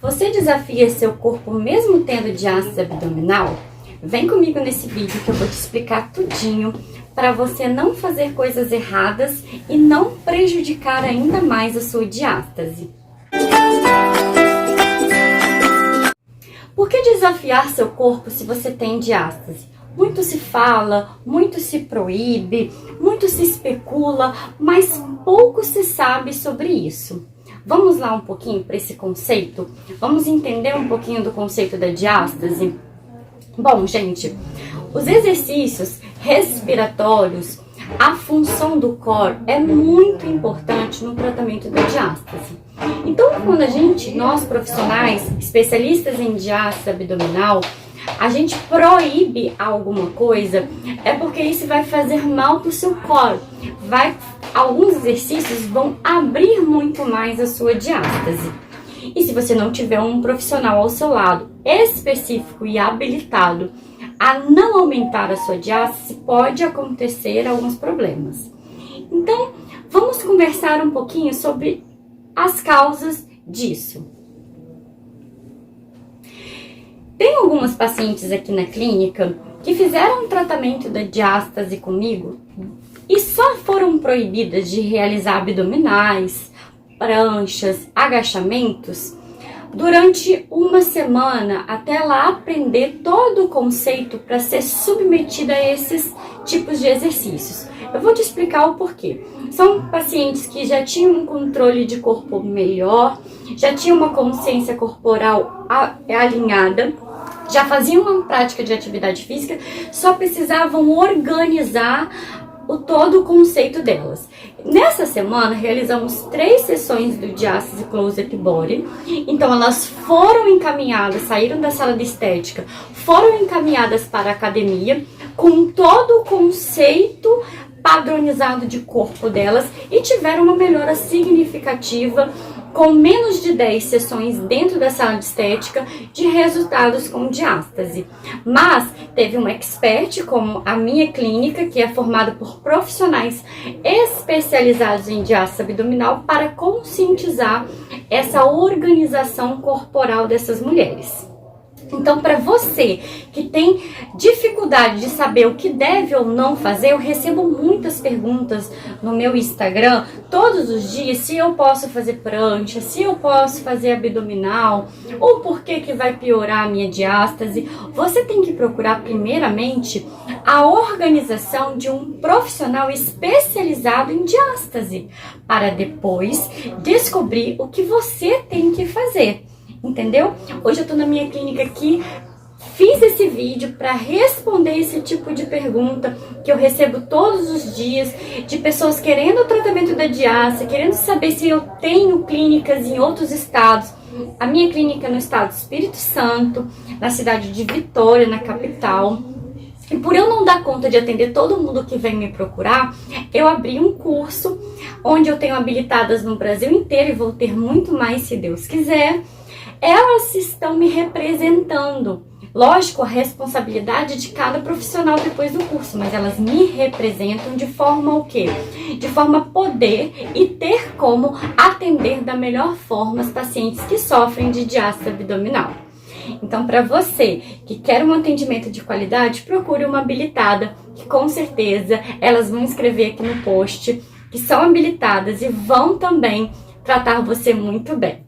Você desafia seu corpo mesmo tendo diástase abdominal? Vem comigo nesse vídeo que eu vou te explicar tudinho para você não fazer coisas erradas e não prejudicar ainda mais a sua diástase. Por que desafiar seu corpo se você tem diástase? Muito se fala, muito se proíbe, muito se especula, mas pouco se sabe sobre isso. Vamos lá um pouquinho para esse conceito? Vamos entender um pouquinho do conceito da diástase? Bom, gente, os exercícios respiratórios, a função do core é muito importante no tratamento da diástase. Então, quando nós profissionais, especialistas em diástase abdominal, a gente proíbe alguma coisa, é porque isso vai fazer mal para o seu core. Alguns exercícios vão abrir muito mais a sua diástase. E se você não tiver um profissional ao seu lado específico e habilitado a não aumentar a sua diástase, pode acontecer alguns problemas. Então, vamos conversar um pouquinho sobre as causas disso. Tem algumas pacientes aqui na clínica que fizeram um tratamento da diástase comigo e só foram proibidas de realizar abdominais, pranchas, agachamentos durante uma semana até ela aprender todo o conceito para ser submetida a esses tipos de exercícios. Eu vou te explicar o porquê. São pacientes que já tinham um controle de corpo melhor, já tinham uma consciência corporal alinhada, já faziam uma prática de atividade física, só precisavam organizar todo o conceito delas. Nessa semana, realizamos 3 sessões do Diástase Closet Body. Então, elas foram encaminhadas, saíram da sala de estética, foram encaminhadas para a academia com todo o conceito padronizado de corpo delas e tiveram uma melhora significativa com menos de 10 sessões dentro da sala de estética de resultados com diástase. Mas teve um expert, como a minha clínica, que é formada por profissionais especializados em diástase abdominal, para conscientizar essa organização corporal dessas mulheres. Então, para você que tem dificuldade de saber o que deve ou não fazer, eu recebo muitas perguntas no meu Instagram todos os dias, se eu posso fazer prancha, se eu posso fazer abdominal, ou por que vai piorar a minha diástase. Você tem que procurar primeiramente a organização de um profissional especializado em diástase, para depois descobrir o que você tem que fazer. Entendeu? Hoje eu tô na minha clínica aqui, fiz esse vídeo para responder esse tipo de pergunta que eu recebo todos os dias de pessoas querendo o tratamento da diástase, querendo saber se eu tenho clínicas em outros estados. A minha clínica é no estado do Espírito Santo, na cidade de Vitória, na capital. E por eu não dar conta de atender todo mundo que vem me procurar, eu abri um curso onde eu tenho habilitadas no Brasil inteiro e vou ter muito mais se Deus quiser. Elas estão me representando. Lógico, a responsabilidade de cada profissional depois do curso, mas elas me representam de forma o quê? De forma a poder e ter como atender da melhor forma as pacientes que sofrem de diástase abdominal. Então, para você que quer um atendimento de qualidade, procure uma habilitada, que com certeza elas vão escrever aqui no post que são habilitadas e vão também tratar você muito bem.